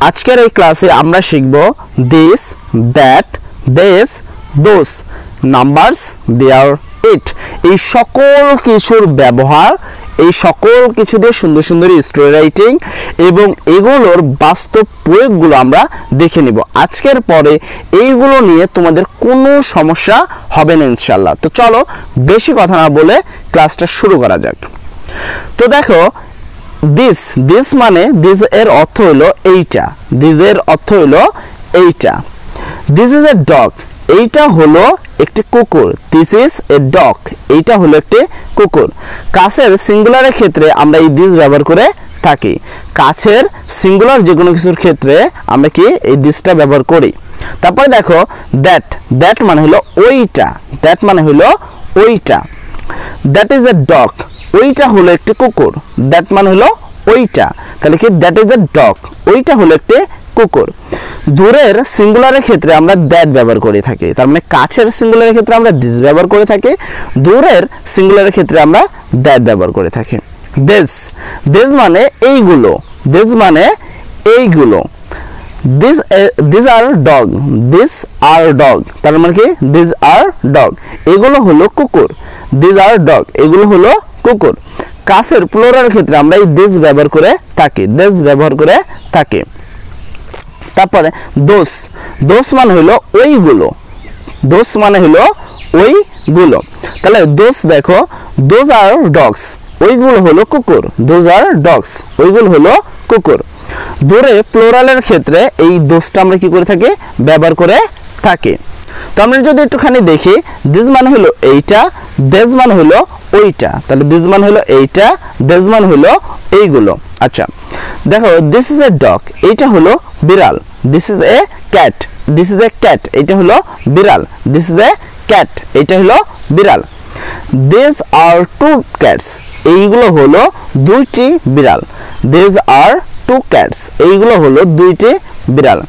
আজকের এই ক্লাসে আমরা শিখব দিস, দ্যাট, দেস, দোস, নাম্বারস, দেয়ার, ইট। এই সকল কিছুর ব্যবহার, এই সকল কিছু দিয়ে সুন্দর সুন্দর স্টোরি রাইটিং এবং এগুলোর বাস্তব প্রয়োগগুলো আমরা দেখে নিব। আজকের পরে এইগুলো নিয়ে তোমাদের কোনো সমস্যা হবে না ইনশাল্লাহ। তো চলো বেশি কথা না বলে ক্লাসটা শুরু করা যাক। তো দেখো, দিস মানে দিস এর অর্থ হলো এইটা, দিস এর অর্থ হলো এইটা। দিস ইজ এ ডগ, এইটা হলো একটি কুকুর। দিস ইজ এ ডগ, এইটা হলো একটি কুকুর। কাছের সিঙ্গুলারের ক্ষেত্রে আমরা এই দিস ব্যবহার করে থাকি। কাছের সিঙ্গুলার যে কোনো কিছুর ক্ষেত্রে আমরা কি এই দিসটা ব্যবহার করি। তারপরে দেখো দ্যাট মানে হলো ওইটা, দ্যাট মানে হলো ওইটা। দ্যাট ইজ এ ডগ, ওইটা হলো একটি কুকুর। দ্যাট মানে হলো ওইটা, তাহলে কি দ্যাট ইজ এ ডগ, ওইটা হলো একটি কুকুর। দূরের সিঙ্গুলারের ক্ষেত্রে আমরা দ্যাট ব্যবহার করে থাকি, তার মানে কাছের সিঙ্গুলারের ক্ষেত্রে আমরা দিস ব্যবহার করে থাকি, দূরের সিঙ্গুলারের ক্ষেত্রে আমরা দ্যাট ব্যবহার করে থাকি। দিস মানে এইগুলো, দিস মানে এইগুলো। This are dog, this are dog, তার মানে কি দিস আর ডগ, এগুলো হলো কুকুর। দিস আর ডগ, এগুলো হলো কুকুর। কাছের প্লুরাল ক্ষেত্রে আমরা এই দিস ব্যবহার করে থাকি, দিস ব্যবহার করে থাকি। তারপরে দোস মানে হলো ওইগুলো, দোস মানে হলো ওইগুলো। তাহলে দোস দেখো, দোজ আর ডগস, ওইগুলো হলো কুকুর। দোজ আর ডগস, ওইগুলো হলো কুকুর। দূরে প্লুরালের ক্ষেত্রে এই দোসটা আমরা কি করে থাকি, ব্যবহার করে থাকি। তো আমরা যদি একটুখানি দেখি, দিস মানে হলো এইটা, দেস মানে হলো ওইটা, তাহলে দিস মানে হলো এইটা, দেস মানে হলো এইগুলো। আচ্ছা দেখো, দিস ইজ এ ডগ, এইটা হলো বিড়াল। This is a cat, this is a cat, এইটা হলো বিড়াল। দিস ইজ এ ক্যাট, এইটা হলো বিড়াল। দিস আর টু ক্যাটস, এইগুলো হলো দুইটি বিড়াল। দিস আর টু ক্যাটস, এইগুলো হলো দুইটি বিড়াল।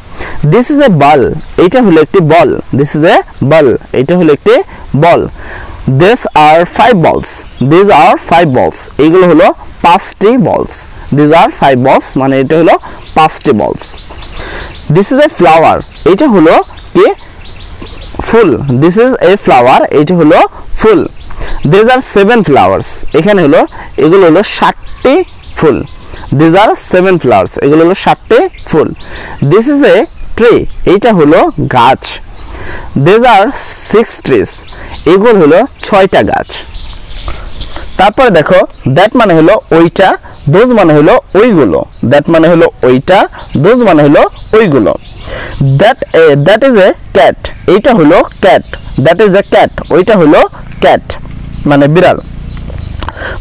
দিস ইজ এ বল, এইটা হলো একটি বল। দিস ইজ এ বল, এইটা হলো একটি বল। দিস আর 5 বলস, দিস আর 5 বলস, এইগুলো হলো 5টি বলস। দিস আর 5 বলস মানে এটা হলো 5টি বলস। দিস ইজ এ ফ্লাওয়ার, এইটা হলো কি ফুল। দিস ইজ এ ফ্লাওয়ার, এইটা হলো ফুল। দিস আর 7 ফ্লাওয়ার্স, এখানে হলো এগুলো হলো 7টি ফুল। দিস আর 7 ফ্লাওয়ার্স, এগুলো হলো 7টি ফুল। দিস ইজ এ ট্রি, এইটা হলো গাছ। দিস আর 6 ট্রিজ, এগুলো হলো 6টা গাছ। তারপরে দেখো, দ্যাট মানে হলো ওইটা, দোজ মানে হলো ওইগুলো। দ্যাট মানে হলো ওইটা, দোজ মানে হলো ওইগুলো। দ্যাট ইজ এ ক্যাট, এইটা হলো cat. That is a cat, ওইটা হলো ক্যাট মানে বিড়াল।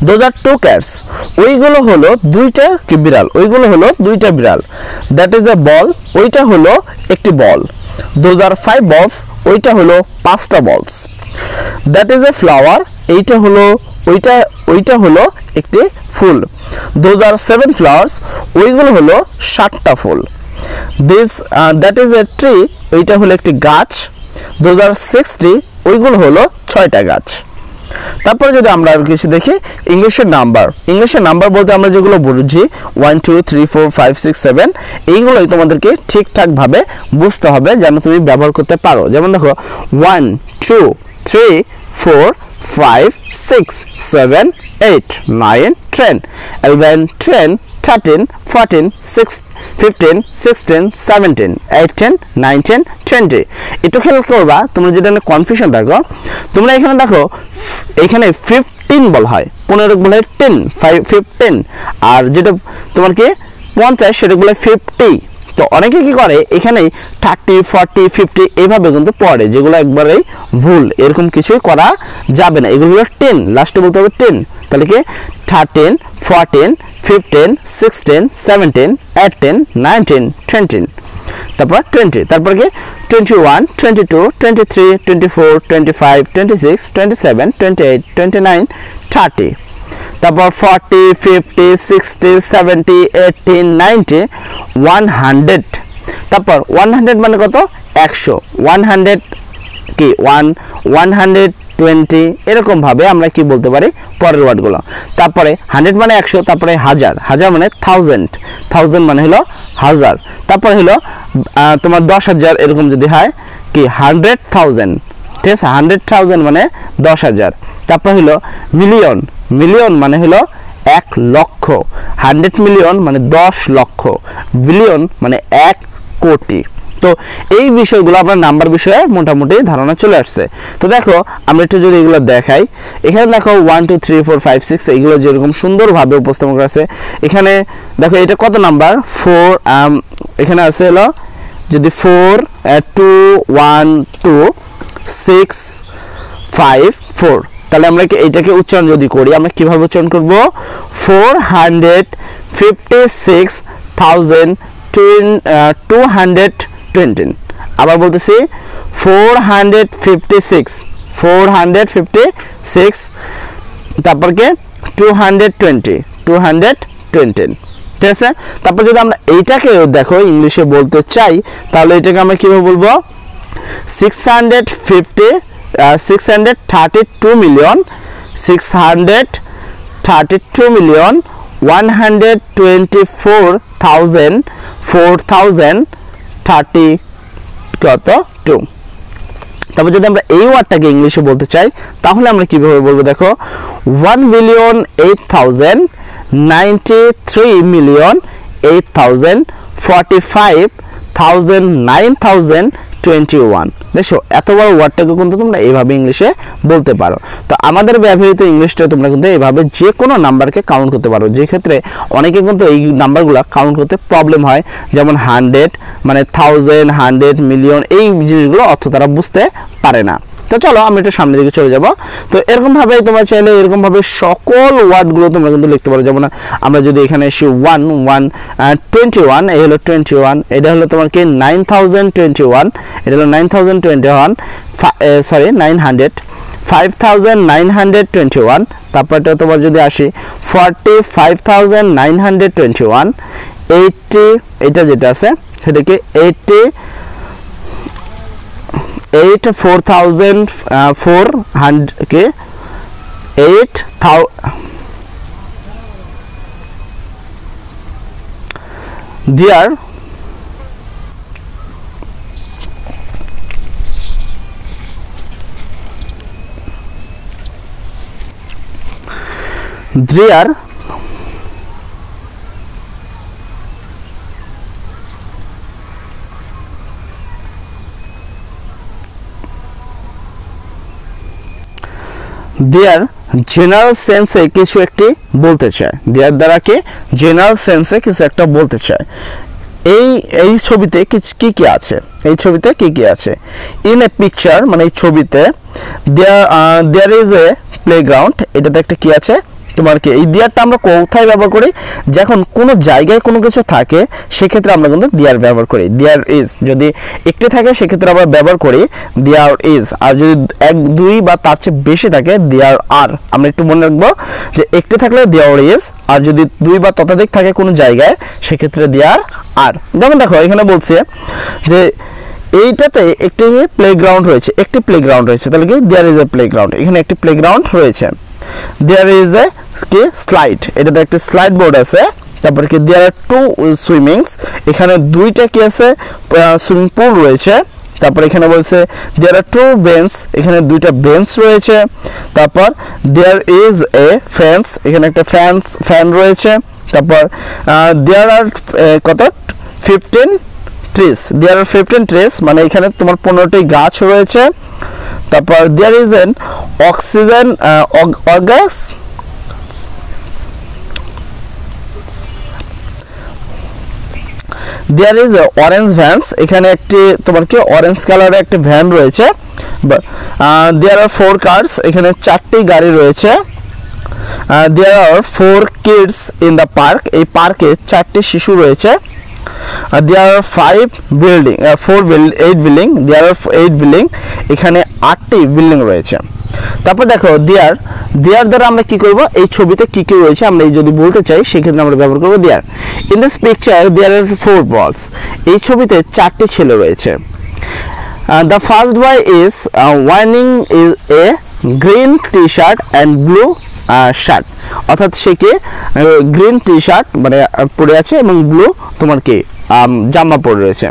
দোজ আর 2 ক্যাটস, ওইগুলো হলো দুইটা কি বিড়াল, ওইগুলো হলো দুইটা বিড়াল। দ্যাট ইজ এ বল, ওইটা হলো একটি বল। দোজ আর 5 বলস, ওইটা হলো 5টা বলস। দ্যাট ইজ এ ফ্লাওয়ার, এইটা হলো ওইটা হলো একটি ফুল। দোজ আর 7 ফ্লাওয়ার্স, ওইগুলো হলো 7টা ফুল। দ্যাট ইজ এ ট্রি, ওইটা হলো একটি গাছ। দোজ আর 6 ট্রি, ওইগুলো হলো 6টা গাছ। তারপরে যদি আমরা আর কিছু দেখি, ইংলিশের নাম্বার বলতে আমরা যেগুলো বুঝি 1 2 3 4 5 6 7, এইগুলোই তোমাদেরকে ঠিকঠাকভাবে বুঝতে হবে যেন তুমি ব্যবহার করতে পারো। যেমন দেখো 1 2 3 4 5 6 7 8 9 10 11 12 13 14 15 16 17 18 19 20। একটু খেয়াল করবা, তোমরা যেটা কনফিউশন থাকো, তোমরা এখানে দেখো এখানে 15 বলা হয়, 15 বলা হয় 10, 15। আর যেটা তোমার কি 50 সেটা বলে 50। তো অনেকে কি করে এখানে 30 40 50 এইভাবে কিন্তু পড়ে, যেগুলো একবারেই ভুল। এরকম কিছুই করা যাবে না, এগুলো 10 লাস্টে বলতে হবে 10। তাহলে কি 13 14 15 16 17 18 19 20, তারপর 20, তারপর কি 21 22 23 24 25 26 27 28 29 30, তারপর 40 50 60 70 80 90 100। তারপর 100 মানে কত, 100। 100 কি 120 এরকম ভাবে আমরা কি বলতে পারি পরের ওয়ার্ডগুলো। তারপরে 100 মানে 100, তারপরে 1000 মানে 1000 মানে হলো 10,000, তারপর হলো তোমার 10,000 এরকম যদি হয় কি 100,000, ঠিক আছে 100,000 মানে 10,000, তারপর হলো মিলিয়ন, মিলিয়ন মানে হলো 1 লক্ষ, 100 মিলিয়ন মানে 10 লক্ষ, বিলিয়ন মানে 1 কোটি। তো এই বিষয়গুলো আপনার নাম্বার বিষয়ে মোটামুটি ধারণা চলে আসছে। তো দেখো আমরা একটু যদি এগুলো দেখাই, এখানে দেখো 1 2 3 4 5 6 এগুলো যেরকম সুন্দরভাবে উপস্থাপন করা আছে। এখানে দেখো এটা কত নাম্বার 4, এখানে আছে হলো যদি 4 2 1 2 6 5 4, তাহলে আমরা এইটাকে উচ্চারণ যদি করি আমরা কিভাবে উচ্চারণ করব 456,220। আবার বলতেছি 456 তারপর কে 220, ঠিক আছে। তারপর যদি আমরা এইটাকে দেখো ইংলিশে বলতে চাই তাহলে এটাকে আমরা কিভাবে বলবো 632,124,430 কত 2। তারপর যদি আমরা এই ওয়ার্ডটাকে ইংলিশে বলতে চাই তাহলে আমরা কিভাবে বলবো দেখো 1,08,093,045,9,021। দেখো এত বড় ওয়ার্ডটাকে কিন্তু তোমরা এইভাবে ইংলিশে বলতে পারো। তো আমাদের ব্যবহৃত ইংলিশটা তোমরা কিন্তু এইভাবে যে কোনো নাম্বারকে কাউন্ট করতে পারো, যে ক্ষেত্রে অনেকে কিন্তু এই নাম্বারগুলো কাউন্ট করতে প্রবলেম হয়, যেমন 100 মানে 1000, 100, মিলিয়ন, এই জিনিসগুলো অর্থ তারা বুঝতে পারে না। তো চলো আমরা একটু সামনের দিকে চলে যাব। তো এরকমভাবে তোমরা চাইলে এরকমভাবে সকল ওয়ার্ডগুলো তোমরা কিন্তু লিখতে পারো। যেমন আমরা যদি এখানে এসে 21, এই হলো 21, এটা হলো তোমার কি 9,021, এটা হলো 9,021, সরি 900, 5,921, তারপরটা তোমার যদি আসি 45,921, 80, এটা যেটা আছে সেটাকে 4,400 কে 8,000, there দেয়ার জেনারেল সেন্সে কিছু একটি বলতে চায়, দেয়ার দ্বারা কি জেনারেল সেন্সে কিছু একটা বলতে চায়। এই ছবিতে কি কি আছে, এই ছবিতে কি কি আছে, ইন এ পিকচার মানে এই ছবিতে দেয়ার ইজ এ প্লেগ্রাউন্ড, এটাতে একটা কি আছে তোমার কি। এই দেয়ারটা আমরা কোথায় ব্যবহার করি, যখন কোনো জায়গায় কোনো কিছু থাকে সেক্ষেত্রে আমরা কিন্তু দেয়ার ব্যবহার করি। দেয়ার ইজ যদি একটি থাকে সেক্ষেত্রে আমরা ব্যবহার করি দেয়ার ইজ, আর যদি 1 2 বা তার চেয়ে বেশি থাকে দেয়ার আর। আমরা একটু মনে রাখবো যে একটি থাকলে দেয়ার ইজ, আর যদি 2 বা ততোধিক থাকে কোনো জায়গায় সেক্ষেত্রে দেয়ার আর। যেমন দেখো এখানে বলছে যে এইটাতে একটি প্লেগ্রাউন্ড রয়েছে, একটি প্লেগ্রাউন্ড রয়েছে, তাহলে কি দেয়ার ইজ এ প্লেগ্রাউন্ড, এখানে একটি প্লেগ্রাউন্ড রয়েছে। দেয়ার ইজ এ কি স্লাইড, এটাতে একটা স্লাইড বোর্ড আছে। তারপরে কি দেয়ার আর 2 সুইমিংস, এখানে দুইটা কি আছে সুইমিং পুল রয়েছে। তারপর এখানে বলছে দেয়ার আর 2 বেঞ্চ, এখানে দুইটা বেঞ্চ রয়েছে। তারপর দেয়ার ইজ এ ফ্যান্স, এখানে একটা ফ্যান রয়েছে। তারপর দেয়ার আর কত 15 ট্রিজ, দেয়ার আর 15 ট্রিজ মানে এখানে তোমার 15টি গাছ রয়েছে। তারপর there is an oxygen organs, there is orange vans, এখানে একটি তোমার কি অরেঞ্জ কালারের একটি ভ্যান রয়েছে। দেয়ার আর 4 কার্স, এখানে 4টি গাড়ি রয়েছে। দেয়ার আর 4 কিডস ইন দ্য পার্ক, এই পার্কে 4টি শিশু রয়েছে। দেয়ার আর 8 বিল্ডিং, দেয়ার আর 8 বিল্ডিং, এখানে 8টি বিল্ডিং রয়েছে। তারপর দেখো দেয়ার দ্বারা আমরা কি করব, এই ছবিতে কি কি রয়েছে আমরা যদি বলতে চাই সেক্ষেত্রে আমরা ব্যবহার করব দেয়ার। ইন দিস পিকচার দেয়ার আর 4 বয়স, এই ছবিতে 4টি ছেলে রয়েছে। The first boy is wearing a green tea shirt and blue shirt, অর্থাৎ সে কি গ্রিন টি শার্ট মানে পরে আছে এবং ব্লু তোমার কি জামা পরে রয়েছে।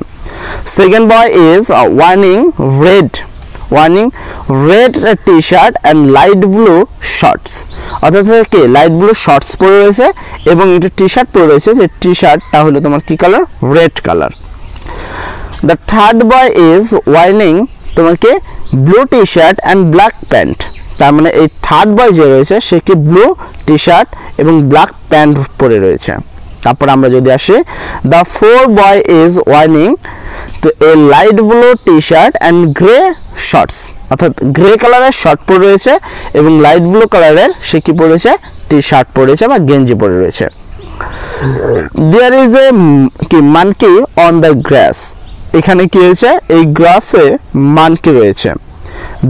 Second boy is wearing red T shirt and light blue shorts, অর্থাৎ কি লাইট ব্লু শর্টস পরে রয়েছে এবং একটা টি শার্ট পরে রয়েছে, যে টি শার্টটা হলো তোমার কি colour, red colour. The third boy is wearing তোমাকে blue T shirt and black pant, তার মানে এই থার্ড বয় যে রয়েছে সে কি ব্লু টি শার্ট এবং ব্ল্যাক প্যান্ট পরে রয়েছে। তারপর আমরা যদি আসি, the four boy is wearing তো a light blue T shirt and grey shorts, অর্থাৎ গ্রে কালারের শর্ট পরে রয়েছে এবং লাইট ব্লু কালারের সে কি পরেছে, টি শার্ট পরেছে বা গেঞ্জি পরে রয়েছে। দেয়ার ইজ এ কি মানকি অন দ্য গ্রাস, এখানে কি হয়েছে, এই গ্রাসে মানকি রয়েছে।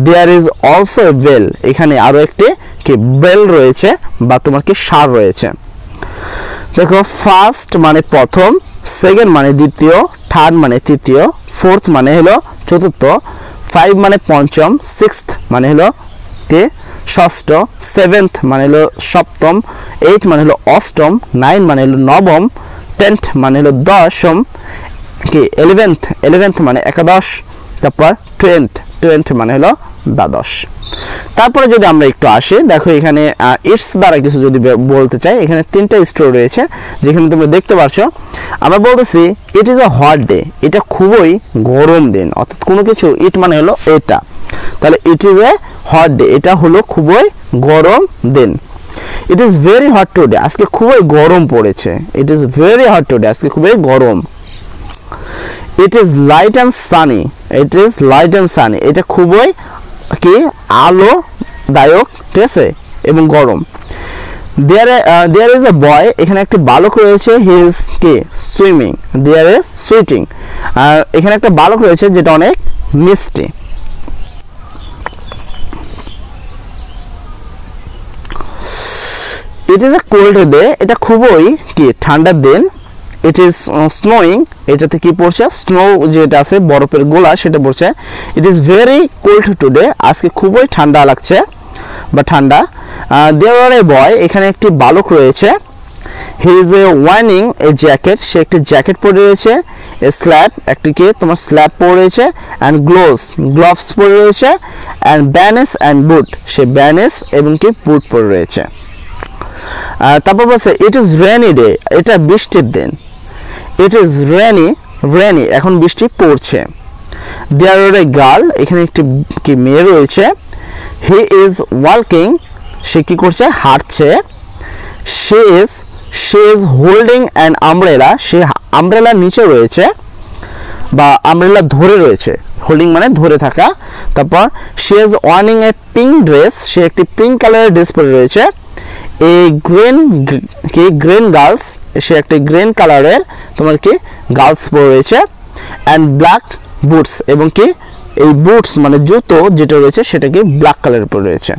There is also a bell, এখানে আরো একটি কি বেল রয়েছে বা তোমার কি ষাঁড় রয়েছে। দেখো ফার্স্ট মানে প্রথম, সেকেন্ড মানে দ্বিতীয়, থার্ড মানে তৃতীয়, ফোর্থ মানে হলো চতুর্থ, ফাইভ মানে পঞ্চম, সিক্সথ মানে হলো কি ষষ্ঠ, সেভেন্থ মানে হলো সপ্তম, এইট মানে হলো অষ্টম, নাইন মানে হলো নবম, টেন্থ মানে হলো দশম, কি ইলেভেন্থ মানে একাদশ, তারপর টুয়েলথ মানে হলো দ্বাদশ। তারপরে যদি আমরা একটু আসি, দেখো এখানে ইটস দ্বারা কিছু যদি বলতে চাই, এখানে তিনটা স্টোর রয়েছে যেখানে তোমরা দেখতে পাচ্ছ। আমরা বলতেছি it is a hot day, এটা খুবই গরম দিন, অর্থাৎ কোনো কিছু ইট মানে হলো এটা, তাহলে it is a hot day, এটা হলো খুবই গরম দিন। It is very hot today, আজকে খুবই গরম পড়েছে, it is very hot today, আজকে খুবই গরম। It is light and sunny, এটা খুবই কি আলোদায়ক, ঠিক আছে, এবং গরম। দেয়ার ইজ এ বয়, এখানে একটি বালক রয়েছে, হি ইজ কি সুইমিং, দেয়ার ইজ সুইটিং, আর এখানে একটা বালক রয়েছে যেটা অনেক মিষ্টি। It is a cold day, এটা খুবই কি ঠান্ডার দিন। ইট ইজ স্নোয়িং, এটাতে কি পড়ছে, স্নো যেটা আছে বরফের গোলা সেটা পড়ছে। It is very cold today, আজকে খুবই ঠান্ডা লাগছে বা ঠান্ডা। দেয়ার আর এ বয়, এখানে একটি বালক রয়েছে, he is a wearing a jacket, সে একটি জ্যাকেট পরে রয়েছে। এ স্ল্যাব, একটি কি তোমার স্ল্যাব পরে রয়েছে। অ্যান্ড গ্লোভস পরে রয়েছে। অ্যান্ড ব্যানেস অ্যান্ড বুট, সে ব্যানেস এবং কি বুট পরে রয়েছে। তারপর বলছে ইট ইজ রেনি ডে, এটা বৃষ্টির দিন। ইট ইজ রেনি, এখন বৃষ্টি পড়ছে। দেয়ার আর এ গার্ল, এখানে একটি কি মেয়ে রয়েছে। হি ইজ ওয়াকিং, সে কি করছে, হাঁটছে। She is holding an umbrella, সে আমব্রেলার নিচে রয়েছে বা আমব্রেলা ধরে রয়েছে, হোল্ডিং মানে ধরে থাকা। তারপর she is wearing a pink dress, সে একটি পিঙ্ক কালারের ড্রেস পরে রয়েছে। এ গ্রিন গার্লস, সে একটি গ্রিন কালারের তোমার কি গার্লস পরে রয়েছে। অ্যান্ড ব্ল্যাক বুটস, এবং কি এই বুটস মানে জুতো যেটা রয়েছে সেটা কি ব্ল্যাক কালারের পরে রয়েছে।